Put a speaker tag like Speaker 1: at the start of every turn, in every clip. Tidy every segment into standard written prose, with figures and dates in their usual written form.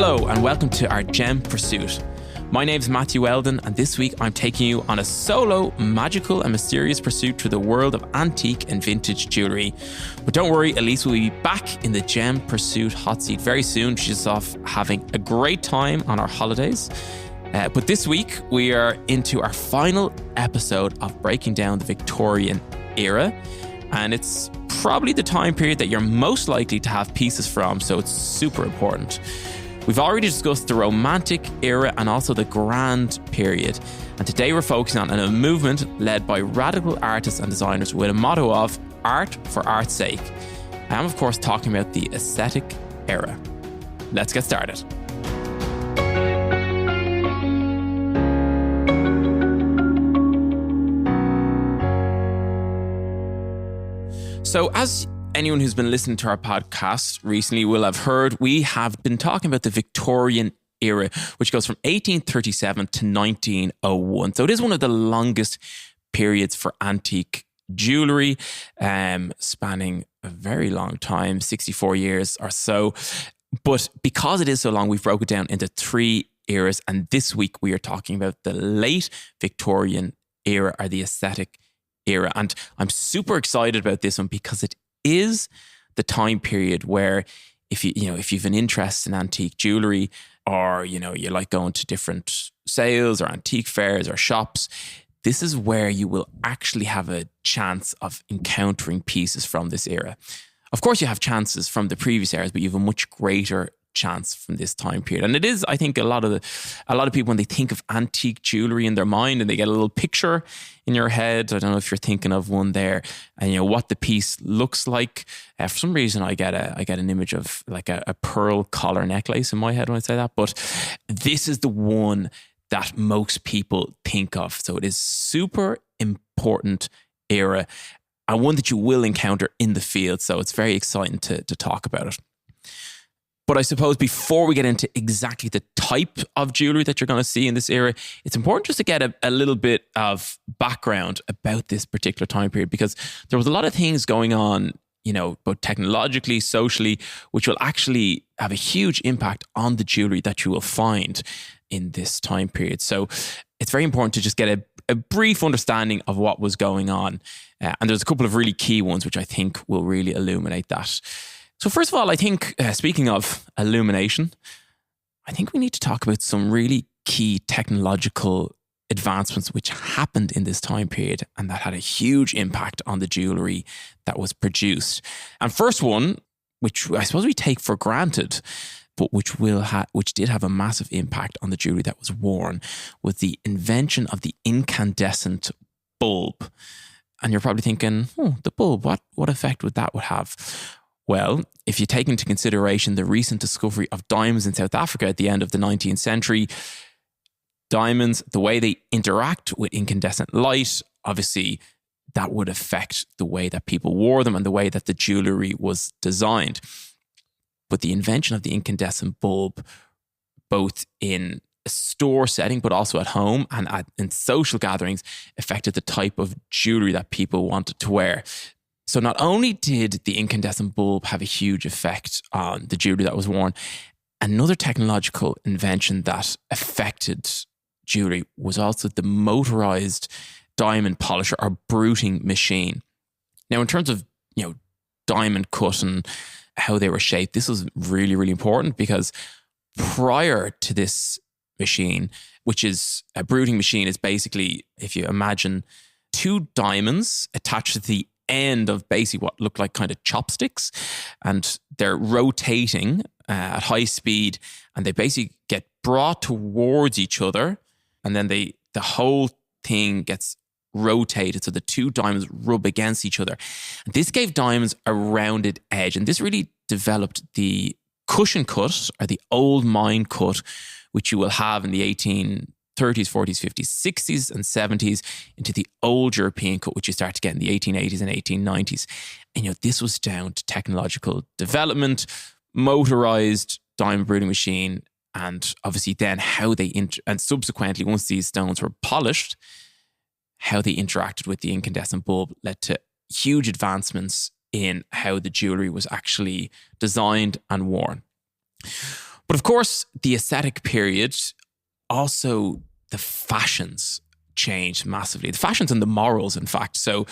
Speaker 1: Hello and welcome to our Gem Pursuit. My name's Matthew Weldon, and this week I'm taking you on a solo, magical and mysterious pursuit through the world of antique and vintage jewellery. But don't worry, Elise will be back in the Gem Pursuit hot seat very soon. She's off having a great time on our holidays. But this week we are into our final episode of breaking down the Victorian era, and it's probably the time period that you're most likely to have pieces from, so it's super important. We've already discussed the Romantic era and also the Grand period, and today we're focusing on a movement led by radical artists and designers with a motto of art for art's sake. I am of course talking about the aesthetic era. Let's get started. So as anyone who's been listening to our podcast recently will have heard, we have been talking about the Victorian era, which goes from 1837 to 1901. So it is one of the longest periods for antique jewellery, spanning a very long time, 64 years or so. But because it is so long, we've broken it down into three eras. And this week we are talking about the late Victorian era, or the aesthetic era. And I'm super excited about this one because it is the time period where if you've an interest in antique jewellery, or you like going to different sales or antique fairs or shops, this is where you will actually have a chance of encountering pieces from this era. Of course, you have chances from the previous eras, but you have a much greater chance from this time period. And it is, I think, a lot of people, when they think of antique jewellery in their mind and they get a little picture in your head, I don't know if you're thinking of one there, and what the piece looks like. For some reason, I get an image of like a pearl collar necklace in my head when I say that. But this is the one that most people think of. So it is super important era, and one that you will encounter in the field. So it's very exciting to talk about it. But I suppose before we get into exactly the type of jewellery that you're going to see in this era, it's important just to get a little bit of background about this particular time period, because there was a lot of things going on, both technologically, socially, which will actually have a huge impact on the jewellery that you will find in this time period. So it's very important to just get a brief understanding of what was going on. And there's a couple of really key ones which I think will really illuminate that. So first of all, I think, speaking of illumination, I think we need to talk about some really key technological advancements which happened in this time period and that had a huge impact on the jewellery that was produced. And first one, which I suppose we take for granted, but which did have a massive impact on the jewellery that was worn, was the invention of the incandescent bulb. And you're probably thinking, the bulb, what effect would that have? Well, if you take into consideration the recent discovery of diamonds in South Africa at the end of the 19th century, diamonds, the way they interact with incandescent light, obviously that would affect the way that people wore them and the way that the jewellery was designed. But the invention of the incandescent bulb, both in a store setting but also at home and in social gatherings, affected the type of jewellery that people wanted to wear. So not only did the incandescent bulb have a huge effect on the jewellery that was worn, another technological invention that affected jewellery was also the motorised diamond polisher or bruting machine. Now, in terms of, diamond cut and how they were shaped, this was really, really important, because prior to this machine, which is a bruting machine, is basically, if you imagine two diamonds attached to the end of basically what looked like kind of chopsticks, and they're rotating at high speed, and they basically get brought towards each other, and then the whole thing gets rotated so the two diamonds rub against each other. And this gave diamonds a rounded edge, and this really developed the cushion cut, or the old mine cut, which you will have in the 1830s, 40s, 50s, 60s and 70s, into the old European cut, which you start to get in the 1880s and 1890s. And this was down to technological development, motorized diamond bruting machine, and obviously then how they, and subsequently once these stones were polished, how they interacted with the incandescent bulb led to huge advancements in how the jewellery was actually designed and worn. But of course, the aesthetic period, also the fashions changed massively. The fashions and the morals, in fact. So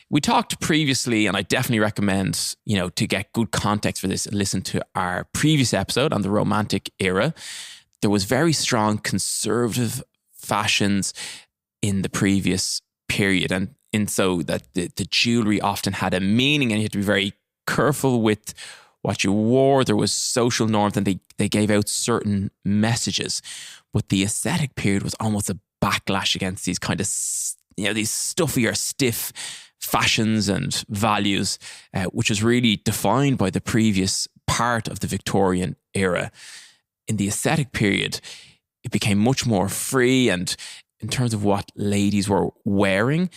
Speaker 1: we talked previously, and I definitely recommend, to get good context for this, listen to our previous episode on the Romantic era. There was very strong conservative fashions in the previous period. And so that the jewelry often had a meaning, and you had to be very careful with what you wore. There was social norms, and they gave out certain messages. But the aesthetic period was almost a backlash against these kind of, these stuffy or stiff fashions and values, which was really defined by the previous part of the Victorian era. In the aesthetic period, it became much more free, and in terms of what ladies were wearing,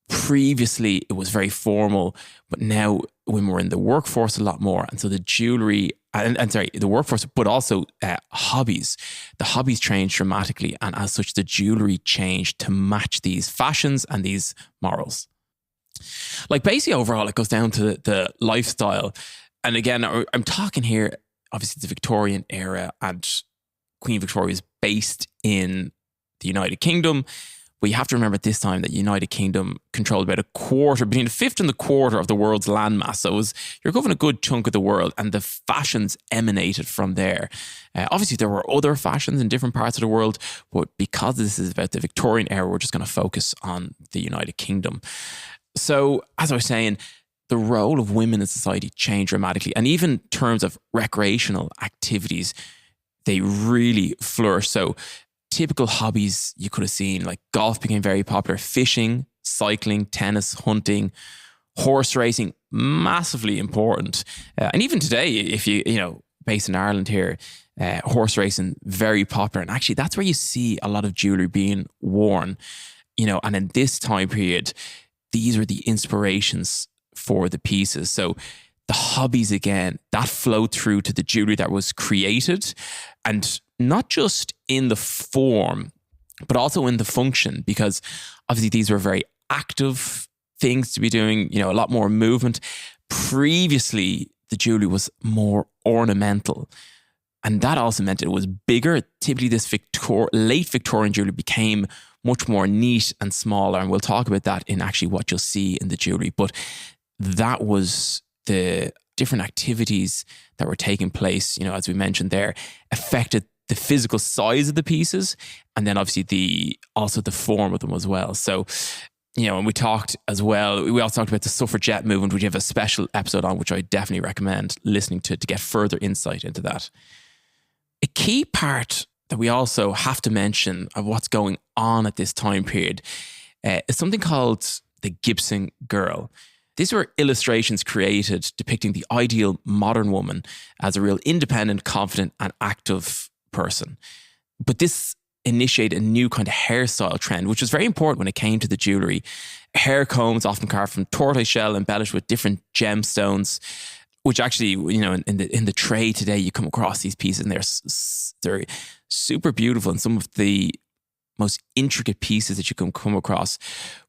Speaker 1: previously it was very formal, but now women were in the workforce a lot more. And so the jewelry, the workforce, but also hobbies. The hobbies changed dramatically. And as such, the jewelry changed to match these fashions and these morals. Like basically overall, it goes down to the lifestyle. And again, I'm talking here, obviously the Victorian era, and Queen Victoria is based in the United Kingdom. But you have to remember at this time that the United Kingdom controlled about a quarter, between a fifth and the quarter of the world's landmass. So you're covering a good chunk of the world, and the fashions emanated from there. Obviously, there were other fashions in different parts of the world, but because this is about the Victorian era, we're just going to focus on the United Kingdom. So, as I was saying, the role of women in society changed dramatically. And even in terms of recreational activities, they really flourished. So, typical hobbies you could have seen, like golf became very popular, fishing, cycling, tennis, hunting, horse racing, massively important. And even today, if based in Ireland here, horse racing, very popular. And actually, that's where you see a lot of jewelry being worn, and in this time period, these were the inspirations for the pieces. So the hobbies, again, that flowed through to the jewelry that was created, and not just in the form, but also in the function, because obviously these were very active things to be doing, a lot more movement. Previously, the jewelry was more ornamental, and that also meant it was bigger. Typically, this late Victorian jewelry became much more neat and smaller, and we'll talk about that in actually what you'll see in the jewelry. But that was the different activities that were taking place, as we mentioned there, affected the physical size of the pieces, and then obviously also the form of them as well. So, and we talked as well, we also talked about the suffragette movement, which you have a special episode on, which I definitely recommend listening to get further insight into that. A key part that we also have to mention of what's going on at this time period is something called the Gibson Girl. These were illustrations created depicting the ideal modern woman as a real independent, confident, and active person. But this initiated a new kind of hairstyle trend, which was very important when it came to the jewelry. Hair combs, often carved from tortoise shell, embellished with different gemstones, which actually, in the trade today, you come across these pieces and they're super beautiful, and some of the most intricate pieces that you can come across.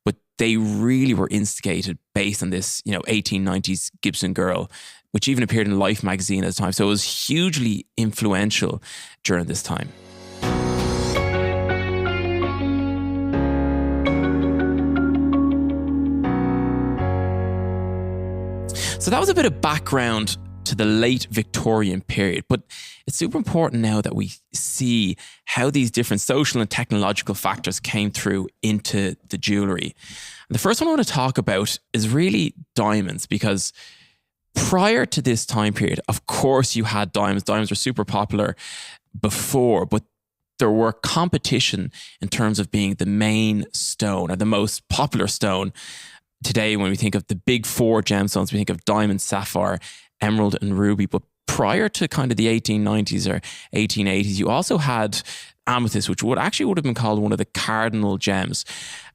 Speaker 1: But they really were instigated based on this, 1890s Gibson Girl, which even appeared in Life magazine at the time. So it was hugely influential during this time. So that was a bit of background to the late Victorian period, but it's super important now that we see how these different social and technological factors came through into the jewellery. And the first one I want to talk about is really diamonds, because prior to this time period, of course you had diamonds. Diamonds were super popular before, but there were competition in terms of being the main stone or the most popular stone. Today, when we think of the big four gemstones, we think of diamond, sapphire, emerald, and ruby. But prior to kind of the 1890s or 1880s, you also had amethyst, which would have been called one of the cardinal gems.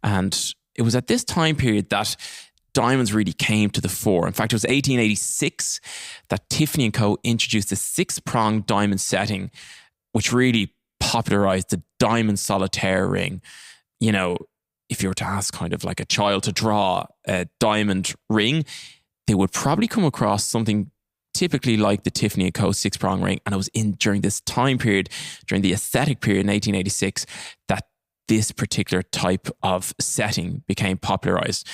Speaker 1: And it was at this time period that diamonds really came to the fore. In fact, it was 1886 that Tiffany & Co. introduced the 6-pronged diamond setting, which really popularized the diamond solitaire ring. If you were to ask kind of like a child to draw a diamond ring, they would probably come across something typically like the Tiffany & Co. six-prong ring. And it was during this time period, during the aesthetic period in 1886, that this particular type of setting became popularized.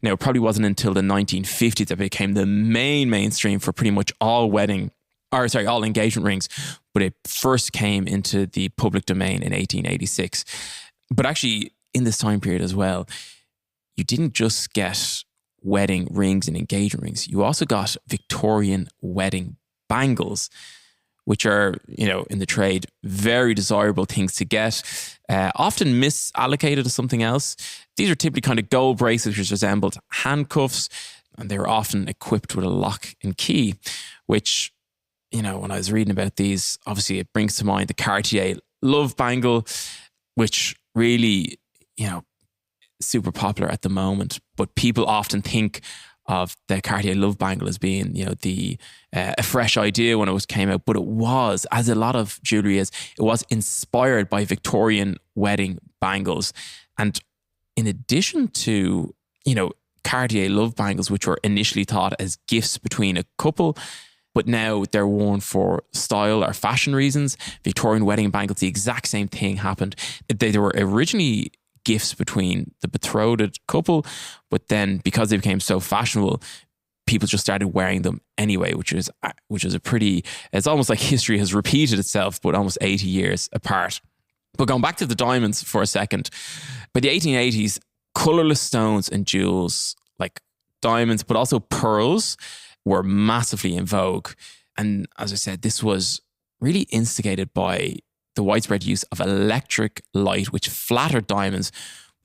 Speaker 1: Now, it probably wasn't until the 1950s that it became the mainstream for pretty much all all engagement rings, but it first came into the public domain in 1886. But actually, in this time period as well, you didn't just get wedding rings and engagement rings. You also got Victorian wedding bangles, which are, in the trade, very desirable things to get, often misallocated to something else. These are typically kind of gold bracelets which resembled handcuffs, and they were often equipped with a lock and key, which, when I was reading about these, obviously it brings to mind the Cartier Love Bangle, which really, super popular at the moment. But people often think of the Cartier Love Bangle as being, a fresh idea when it came out, but it was, as a lot of jewellery is, it was inspired by Victorian wedding bangles. And in addition to, Cartier Love Bangles, which were initially thought as gifts between a couple, but now they're worn for style or fashion reasons, Victorian wedding bangles, the exact same thing happened. They were originally gifts between the betrothed couple, but then because they became so fashionable, people just started wearing them anyway, which is a pretty, it's almost like history has repeated itself, but almost 80 years apart. But going back to the diamonds for a second, by the 1880s, colourless stones and jewels like diamonds, but also pearls, were massively in vogue. And as I said, this was really instigated by the widespread use of electric light, which flattered diamonds,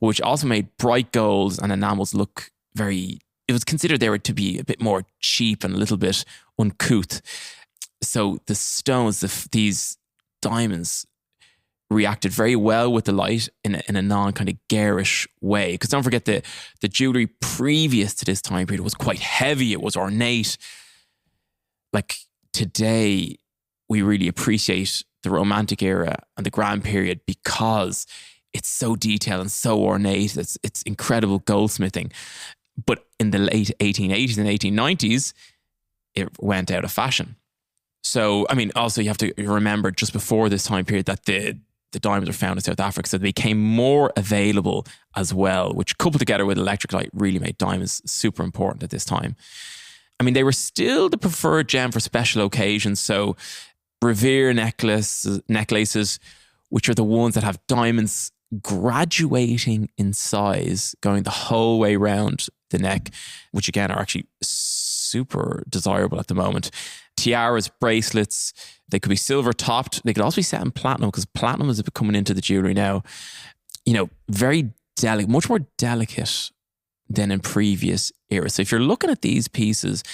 Speaker 1: which also made bright golds and enamels look it was considered they were to be a bit more cheap and a little bit uncouth. So the stones, these diamonds, reacted very well with the light in a non kind of garish way. Because don't forget the jewellery previous to this time period was quite heavy. It was ornate. Like today, we really appreciate the Romantic era and the Grand period because it's so detailed and so ornate. It's incredible goldsmithing. But in the late 1880s and 1890s, it went out of fashion. So, also you have to remember just before this time period that the diamonds were found in South Africa, so they became more available as well, which coupled together with electric light really made diamonds super important at this time. They were still the preferred gem for special occasions. So Revere necklaces, which are the ones that have diamonds graduating in size, going the whole way around the neck, which again are actually super desirable at the moment. Tiaras, bracelets, they could be silver topped. They could also be set in platinum because platinum is coming into the jewellery now. Very delicate, much more delicate than in previous eras. So if you're looking at these pieces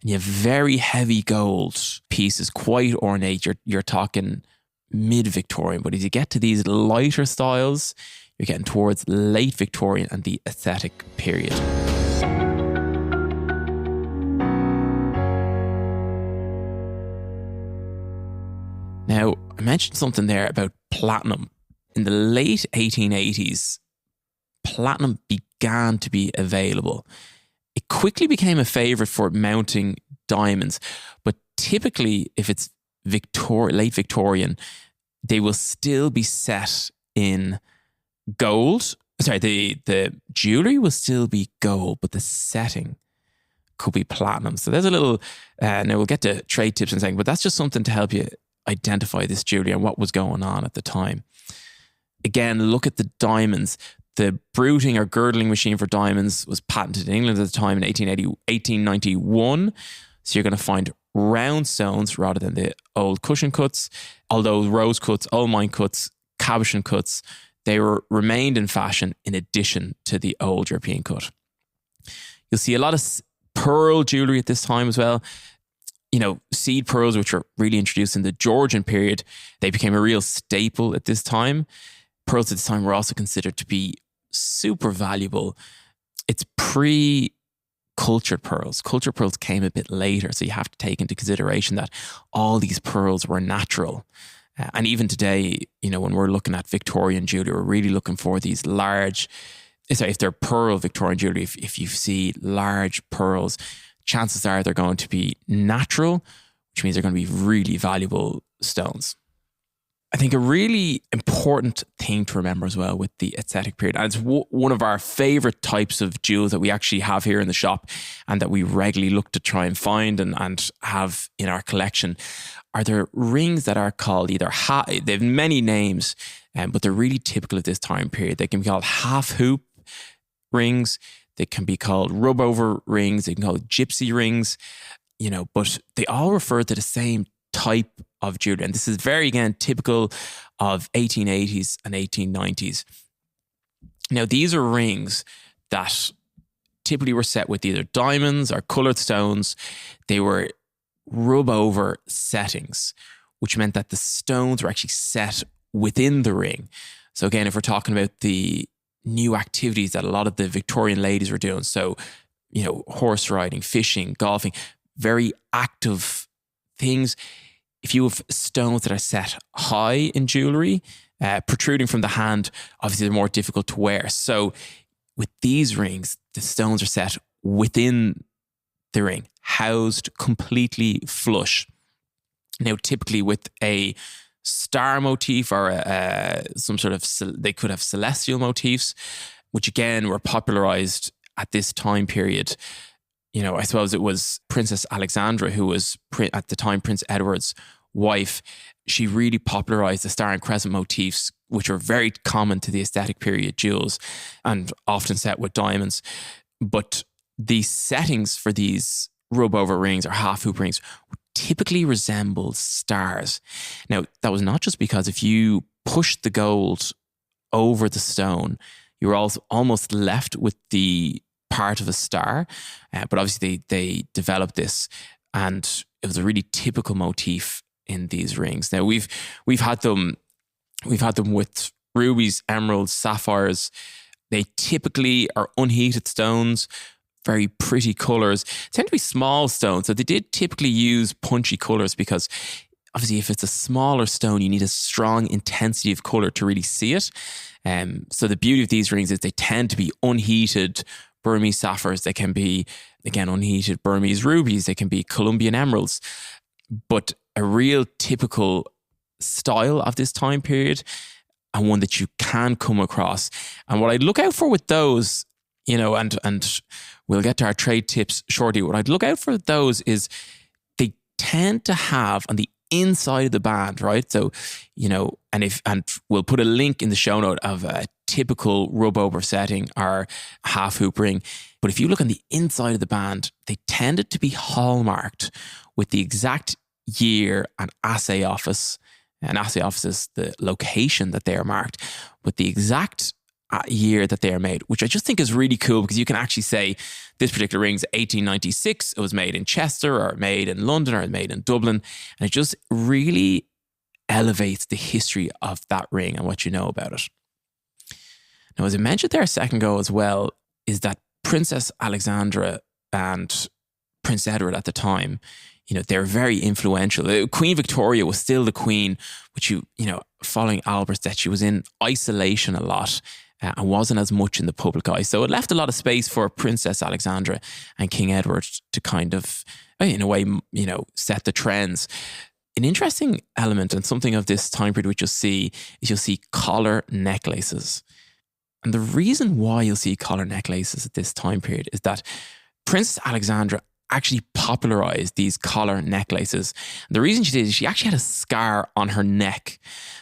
Speaker 1: and you have very heavy gold pieces, quite ornate, you're talking mid-Victorian. But as you get to these lighter styles, you're getting towards late Victorian and the aesthetic period. Now, I mentioned something there about platinum. In the late 1880s, platinum began to be available. It quickly became a favourite for mounting diamonds, but typically, if it's late Victorian, they will still be set in gold. Sorry, the jewellery will still be gold, but the setting could be platinum. So there's a little, now we'll get to trade tips in a second, but that's just something to help you identify this jewellery and what was going on at the time. Again, look at the diamonds. The bruting or girdling machine for diamonds was patented in England at the time in 1891. So you're going to find round stones rather than the old cushion cuts. Although rose cuts, old mine cuts, cabochon cuts, they remained in fashion in addition to the old European cut. You'll see a lot of pearl jewellery at this time as well. Seed pearls, which were really introduced in the Georgian period, they became a real staple at this time. Pearls at this time were also considered to be super valuable. It's pre-cultured pearls. Cultured pearls came a bit later, so you have to take into consideration that all these pearls were natural. And even today, when we're looking at Victorian jewellery, we're really looking for these large, if they're pearl Victorian jewellery, if you see large pearls, chances are they're going to be natural, which means they're going to be really valuable stones. I think a really important thing to remember as well with the aesthetic period, and it's one of our favorite types of jewels that we actually have here in the shop and that we regularly look to try and find and have in our collection, are there rings that are called either, they have many names, but they're really typical of this time period. They can be called half hoop rings. They can be called rub over rings. They can be called gypsy rings, but they all refer to the same type of jewelry. And this is very, again, typical of 1880s and 1890s. Now, these are rings that typically were set with either diamonds or coloured stones. They were rub over settings, which meant that the stones were actually set within the ring. So again, if we're talking about the new activities that a lot of the Victorian ladies were doing, so, horse riding, fishing, golfing, very active things. If you have stones that are set high in jewellery, protruding from the hand, obviously they're more difficult to wear. So with these rings, the stones are set within the ring, housed completely flush. Now, typically with a star motif or some sort of, they could have celestial motifs, which again were popularized at this time period. I suppose it was Princess Alexandra, who was at the time Prince Edward's wife. She really popularized the star and crescent motifs, which are very common to the aesthetic period jewels and often set with diamonds. But the settings for these rub over rings or half hoop rings typically resembled stars. Now, that was not just because if you pushed the gold over the stone, you were also almost left with the part of a star, but obviously they developed this, and it was a really typical motif in these rings. Now we've had them with rubies, emeralds, sapphires. They typically are unheated stones, very pretty colours. Tend to be small stones, so they did typically use punchy colours because obviously if it's a smaller stone, you need a strong intensity of colour to really see it. So the beauty of these rings is they tend to be unheated Burmese sapphires. They can be, again, unheated Burmese rubies. They can be Colombian emeralds. But a real typical style of this time period, and one that you can come across. And what I'd look out for with those, and we'll get to our trade tips shortly. What I'd look out for those is they tend to have on the inside of the band, right? So, and we'll put a link in the show note of a typical rub over setting or half hoop ring. But if you look on the inside of the band, they tended to be hallmarked with the exact year and assay office. And assay office is the location that they are marked with the exact year that they are made, which I just think is really cool because you can actually say this particular ring's 1896, it was made in Chester or made in London or made in Dublin. And it just really elevates the history of that ring and what you know about it. Now, as I mentioned there a second ago as well, is that Princess Alexandra and Prince Edward at the time, they're very influential. Queen Victoria was still the queen, but following Albert's death, she was in isolation a lot and wasn't as much in the public eye. So it left a lot of space for Princess Alexandra and King Edward to kind of, in a way, set the trends. An interesting element and something of this time period which you'll see collar necklaces. And the reason why you'll see collar necklaces at this time period is that Princess Alexandra actually popularized these collar necklaces. And the reason she did is she actually had a scar on her neck.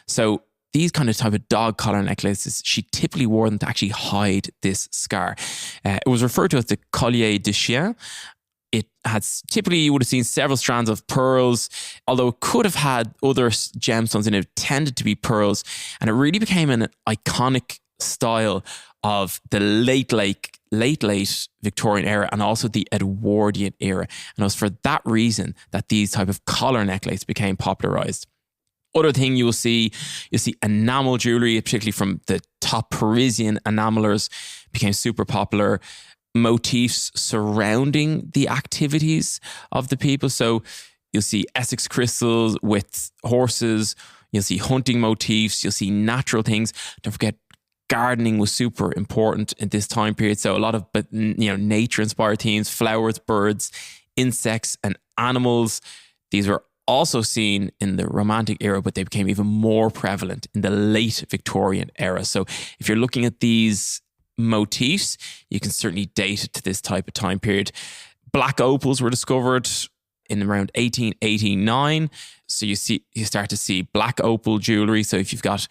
Speaker 1: So these kind of type of dog collar necklaces, she typically wore them to actually hide this scar. It was referred to as the collier de chien. It had typically, you would have seen several strands of pearls, although it could have had other gemstones in it. It tended to be pearls. And it really became an iconic style of the late Victorian era and also the Edwardian era. And it was for that reason that these type of collar necklaces became popularized. Other thing you'll see enamel jewelry, particularly from the top Parisian enamelers, became super popular. Motifs surrounding the activities of the people. So you'll see Essex crystals with horses. You'll see hunting motifs. You'll see natural things. Don't forget Gardening was super important in this time period. So a lot of, nature-inspired themes, flowers, birds, insects, and animals. These were also seen in the Romantic era, but they became even more prevalent in the late Victorian era. So if you're looking at these motifs, you can certainly date it to this type of time period. Black opals were discovered in around 1889. So you start to see black opal jewellery. So if you've got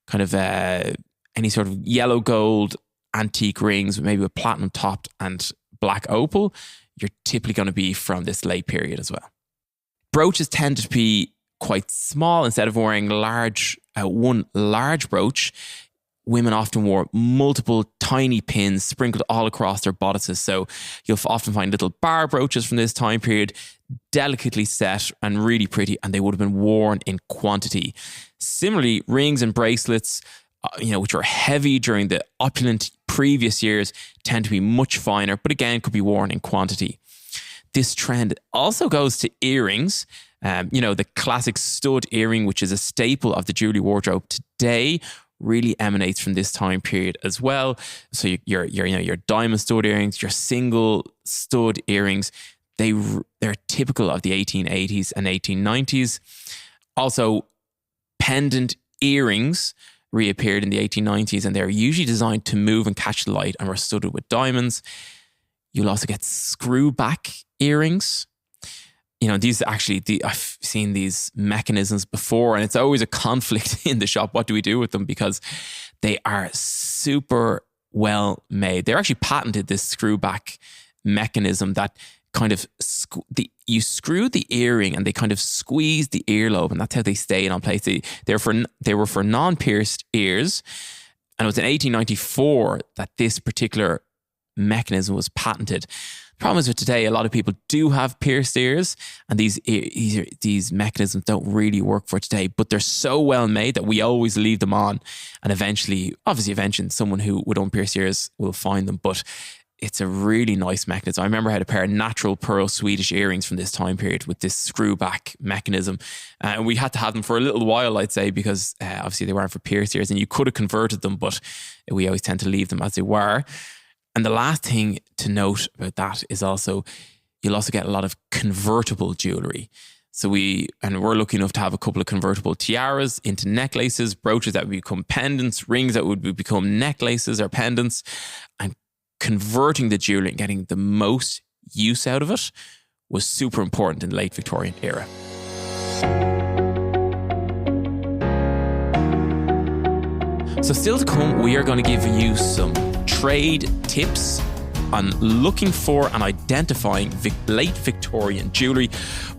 Speaker 1: kind of any sort of yellow gold antique rings, maybe with platinum topped and black opal, you're typically going to be from this late period as well. Brooches tended to be quite small. Instead of wearing one large brooch, women often wore multiple tiny pins sprinkled all across their bodices. So you'll often find little bar brooches from this time period, delicately set and really pretty, and they would have been worn in quantity. Similarly, rings and bracelets, which were heavy during the opulent previous years, tend to be much finer, but again, could be worn in quantity. This trend also goes to earrings. The classic stud earring, which is a staple of the jewelry wardrobe today, really emanates from this time period as well. So your diamond stud earrings, your single stud earrings, they're typical of the 1880s and 1890s. Also, pendant earrings reappeared in the 1890s, and they're usually designed to move and catch the light and were studded with diamonds. You'll also get screw back earrings. These actually, I've seen these mechanisms before, and it's always a conflict in the shop. What do we do with them? Because they are super well made. They're actually patented, this screw back mechanism that kind of you screw the earring and they kind of squeeze the earlobe, and that's how they stay in place. They were for non-pierced ears, and it was in 1894 that this particular mechanism was patented. The problem is with today, a lot of people do have pierced ears, and these mechanisms don't really work for today, but they're so well made that we always leave them on, and eventually someone who would own pierced ears will find them, but it's a really nice mechanism. I remember I had a pair of natural pearl Swedish earrings from this time period with this screw back mechanism. And we had to have them for a little while, I'd say, because obviously they weren't for pierced ears, and you could have converted them, but we always tend to leave them as they were. And the last thing to note about that is you'll also get a lot of convertible jewellery. So we're lucky enough to have a couple of convertible tiaras into necklaces, brooches that would become pendants, rings that would become necklaces or pendants, and converting the jewellery and getting the most use out of it was super important in the late Victorian era. So still to come, we are going to give you some trade tips on looking for and identifying late Victorian jewellery.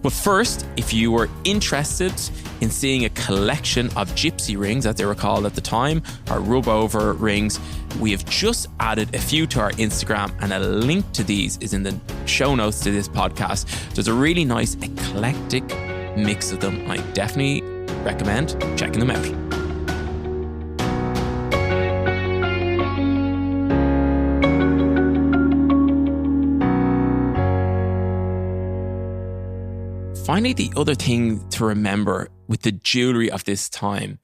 Speaker 1: But first, if you were interested in seeing a collection of gypsy rings, as they were called at the time, or rub-over rings, we have just added a few to our Instagram, and a link to these is in the show notes to this podcast. There's a really nice eclectic mix of them. I definitely recommend checking them out. Finally, the other thing to remember with the jewellery of this time,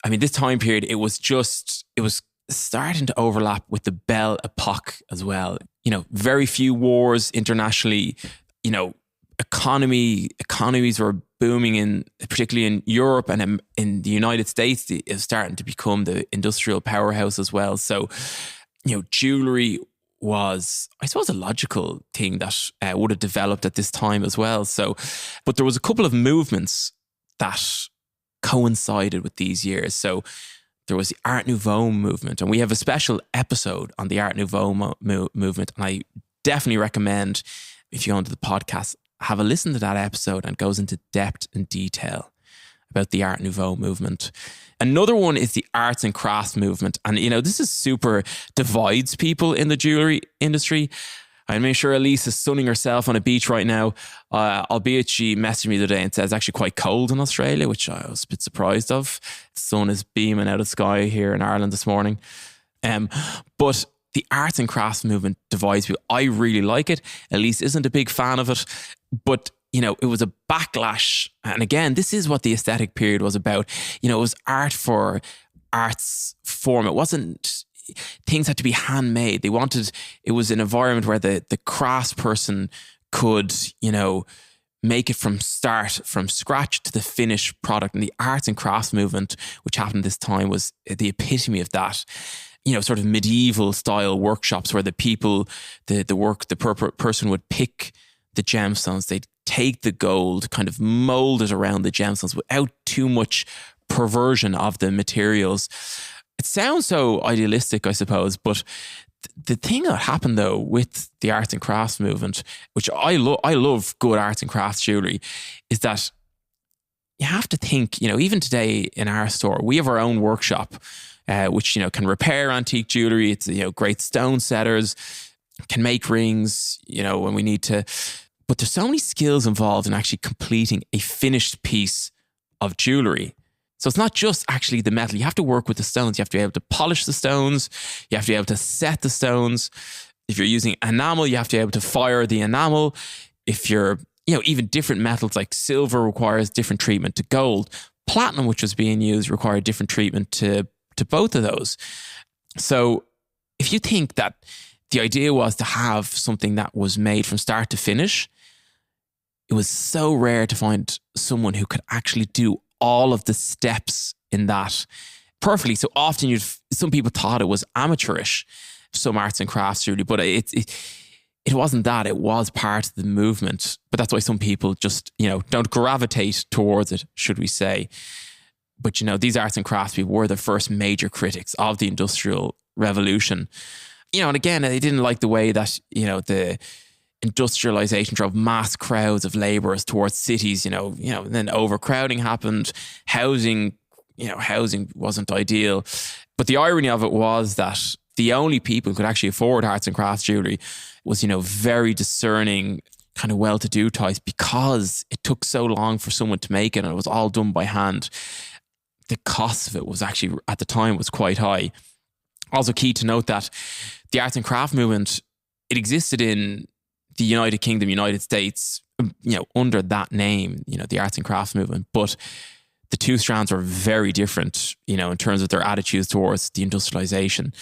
Speaker 1: this time period, it was starting to overlap with the Belle Epoque as well. Very few wars internationally. Economies were booming particularly in Europe, and in the United States, it was starting to become the industrial powerhouse as well. So, jewellery was, I suppose, a logical thing that would have developed at this time as well. So, but there was a couple of movements that coincided with these years. So there was the Art Nouveau movement, and we have a special episode on the Art Nouveau movement. And I definitely recommend, if you go into the podcast, have a listen to that episode, and it goes into depth and detail about the Art Nouveau movement. Another one is the arts and crafts movement. And, this is super divides people in the jewellery industry. I'm sure Elise is sunning herself on a beach right now, albeit she messaged me the other day and said it's actually quite cold in Australia, which I was a bit surprised of. The sun is beaming out of the sky here in Ireland this morning. But the arts and crafts movement divides people. I really like it. Elise isn't a big fan of it, but it was a backlash. And again, this is what the aesthetic period was about. It was art for arts form. It wasn't, things had to be handmade. It was an environment where the craftsperson could, make it from scratch to the finished product. And the arts and crafts movement, which happened this time, was the epitome of that. Sort of medieval style workshops where the person would pick the gemstones. They'd take the gold, kind of mold it around the gemstones without too much perversion of the materials. It sounds so idealistic, I suppose, but the thing that happened though with the arts and crafts movement, which I love good arts and crafts jewellery, is that you have to think, even today in our store, we have our own workshop, which, can repair antique jewellery. It's, great stone setters, can make rings, when we need to. But there's so many skills involved in actually completing a finished piece of jewellery. So it's not just actually the metal. You have to work with the stones. You have to be able to polish the stones. You have to be able to set the stones. If you're using enamel, you have to be able to fire the enamel. If you're, even different metals like silver requires different treatment to gold. Platinum, which was being used, required different treatment to both of those. So if you think that the idea was to have something that was made from start to finish, it was so rare to find someone who could actually do all of the steps in that perfectly. So often some people thought it was amateurish, some arts and crafts really, but it wasn't that. It was part of the movement. But that's why some people just, don't gravitate towards it, should we say. But, these arts and crafts people were the first major critics of the Industrial Revolution. And again, they didn't like the way that, the industrialization drove mass crowds of laborers towards cities, and then overcrowding happened. Housing wasn't ideal. But the irony of it was that the only people who could actually afford arts and crafts jewellery was, very discerning, kind of well-to-do types, because it took so long for someone to make it and it was all done by hand. The cost of it was actually, at the time, was quite high. Also key to note that the arts and craft movement, it existed in the United Kingdom, United States, under that name, the arts and crafts movement. But the two strands were very different, in terms of their attitudes towards the industrialization.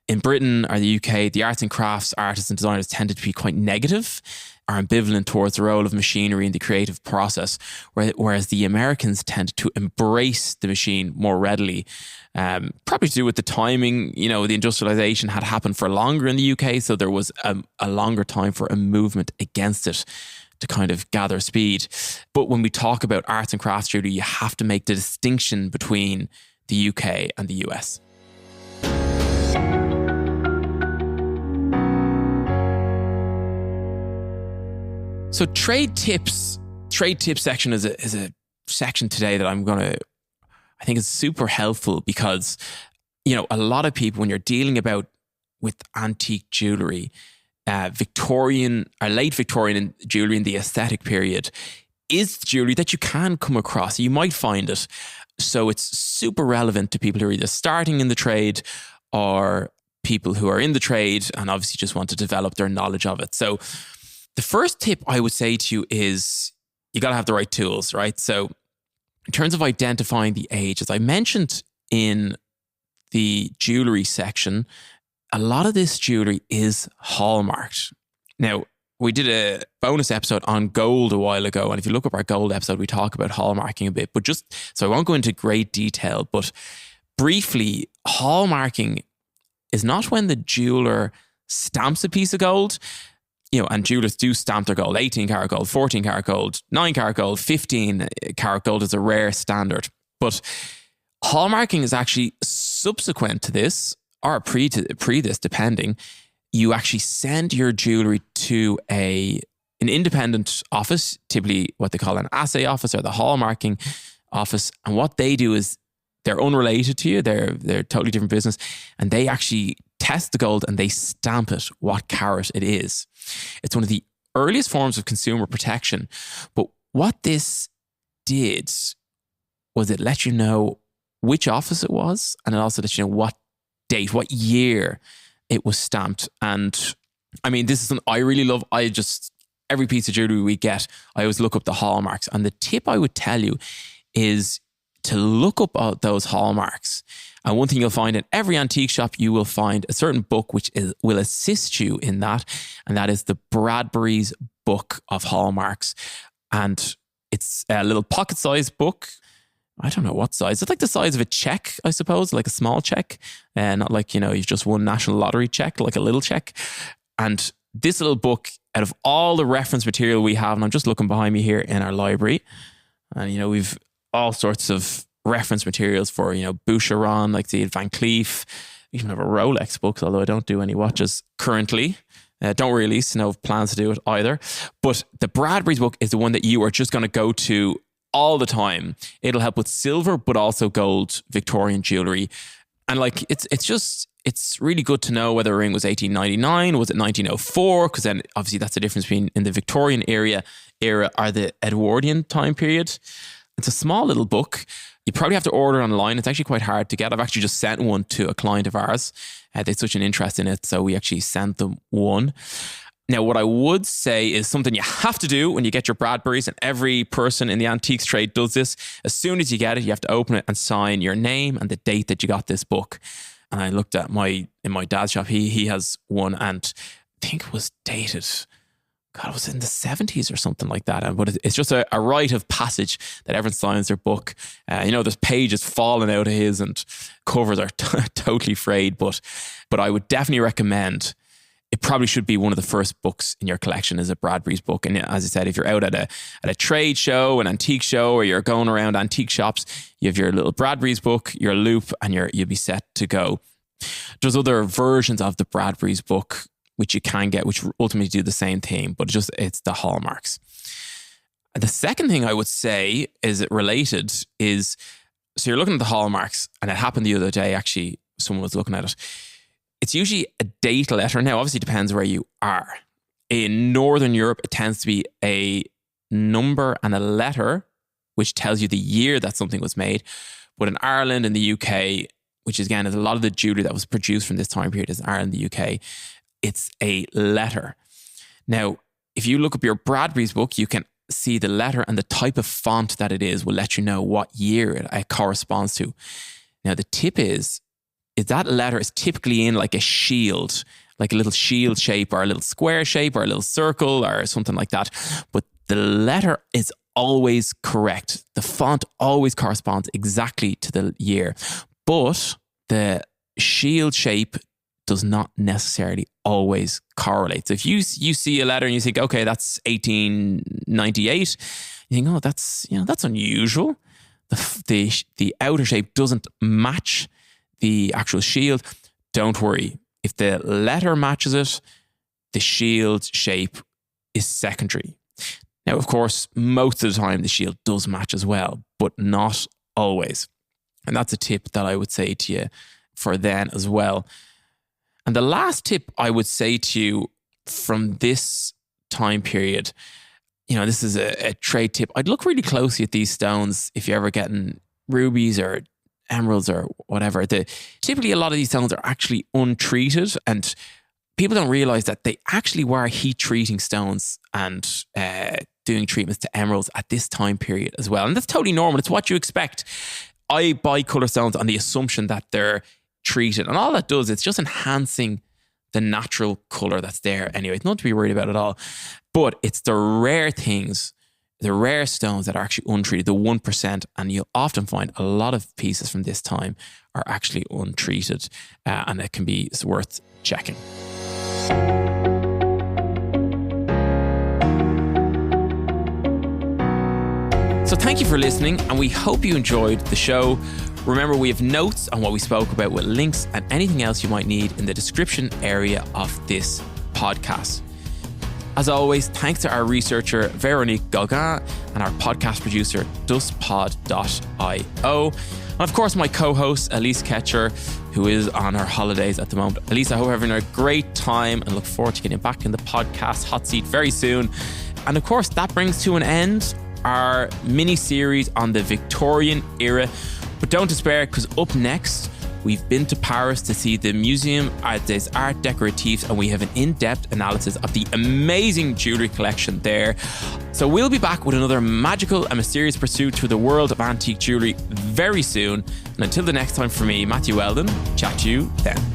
Speaker 1: In Britain or the UK, the arts and crafts artists and designers tended to be quite negative or ambivalent towards the role of machinery in the creative process, whereas the Americans tended to embrace the machine more readily. Probably to do with the timing, the industrialization had happened for longer in the UK, so there was a longer time for a movement against it to kind of gather speed. But when we talk about arts and crafts jewelry, you have to make the distinction between the UK and the US. So trade tips section is a section today that I think is super helpful because, a lot of people, when you're dealing with antique jewelry, Victorian or late Victorian jewelry in the aesthetic period is jewelry that you can come across. You might find it. So it's super relevant to people who are either starting in the trade or people who are in the trade and obviously just want to develop their knowledge of it. So the first tip I would say to you is you got to have the right tools, right? So in terms of identifying the age, as I mentioned in the jewelry section, a lot of this jewelry is hallmarked. Now, we did a bonus episode on gold a while ago, and if you look up our gold episode, we talk about hallmarking a bit, but so I won't go into great detail, but briefly, hallmarking is not when the jeweler stamps a piece of gold. And jewelers do stamp their gold, 18 karat gold, 14 karat gold, 9 karat gold, 15 karat gold is a rare standard. But hallmarking is actually subsequent to this, or pre this, depending. You actually send your jewelry to an independent office, typically what they call an assay office or the hallmarking office. And what they do is they're unrelated to you. They're totally different business. And they actually test the gold and they stamp it what carat it is. It's one of the earliest forms of consumer protection. But what this did was it let you know which office it was, and it also let you know what date, what year it was stamped. And I mean, this is something I really love. Every piece of jewelry we get, I always look up the hallmarks. And the tip I would tell you is to look up those hallmarks And one thing you'll find in every antique shop, you will find a certain book which will assist you in that. And that is the Bradbury's Book of Hallmarks. And it's a little pocket-sized book. I don't know what size. It's like the size of a check, I suppose, like a small check. Not like, you've just won National Lottery check, like a little check. And this little book, out of all the reference material we have, and I'm just looking behind me here in our library, and, we've all sorts of reference materials for, Boucheron, like the Van Cleef, even have a Rolex book, although I don't do any watches currently. Don't release, no plans to do it either. But the Bradbury's book is the one that you are just going to go to all the time. It'll help with silver, but also gold Victorian jewellery. And like, it's really good to know whether a ring was 1899, was it 1904? Because then obviously that's the difference between in the Victorian era or the Edwardian time period. It's a small little book. You probably have to order it online. It's actually quite hard to get. I've actually just sent one to a client of ours. They had such an interest in it, so we actually sent them one. Now, what I would say is something you have to do when you get your Bradburys, and every person in the antiques trade does this. As soon as you get it, you have to open it and sign your name and the date that you got this book. And I looked at in my dad's shop, he has one, and I think it was dated, God, it was in the 70s or something like that. But it's just a rite of passage that everyone signs their book. There's pages falling out of his and covers are totally frayed. But I would definitely recommend, it probably should be one of the first books in your collection is a Bradbury's book. And as I said, if you're out at a trade show, an antique show, or you're going around antique shops, you have your little Bradbury's book, your loop, and you'll be set to go. There's other versions of the Bradbury's book which you can get, which ultimately do the same thing, but it's the hallmarks. The second thing I would say is related is, so you're looking at the hallmarks, and it happened the other day, actually, someone was looking at it. It's usually a date letter. Now, obviously, it depends where you are. In Northern Europe, it tends to be a number and a letter, which tells you the year that something was made. But in Ireland and the UK, which is, again, is a lot of the jewellery that was produced from this time period is in Ireland and the UK, it's a letter. Now, if you look up your Bradbury's book, you can see the letter, and the type of font that it is will let you know what year it corresponds to. Now, the tip is that letter is typically in like a shield, like a little shield shape or a little square shape or a little circle or something like that. But the letter is always correct. The font always corresponds exactly to the year. But the shield shape does not necessarily always correlate. So if you see a letter and you think, okay, that's 1898, you think, oh, that's unusual. The outer shape doesn't match the actual shield. Don't worry. If the letter matches it, the shield shape is secondary. Now, of course, most of the time the shield does match as well, but not always. And that's a tip that I would say to you for then as well. And the last tip I would say to you from this time period, this is a trade tip. I'd look really closely at these stones if you're ever getting rubies or emeralds or whatever. Typically, a lot of these stones are actually untreated, and people don't realize that they actually were heat treating stones and doing treatments to emeralds at this time period as well. And that's totally normal. It's what you expect. I buy colour stones on the assumption that they're treated, and all that does, it's just enhancing the natural colour that's there anyway. It's not to be worried about at all. But it's the rare things, the rare stones that are actually untreated, the 1%, and you'll often find a lot of pieces from this time are actually untreated, and it can be worth checking. So thank you for listening, and we hope you enjoyed the show. Remember, we have notes on what we spoke about with links and anything else you might need in the description area of this podcast. As always, thanks to our researcher, Veronique Gauguin, and our podcast producer, dustpod.io. And of course, my co-host, Elise Ketcher, who is on her holidays at the moment. Elise, I hope you're having a great time and look forward to getting back in the podcast hot seat very soon. And of course, that brings to an end our mini-series on the Victorian era. But don't despair, because up next, we've been to Paris to see the Museum des Arts Décoratifs, and we have an in-depth analysis of the amazing jewellery collection there. So we'll be back with another magical and mysterious pursuit through the world of antique jewellery very very soon. And until the next time, for me, Matthew Weldon, chat to you then.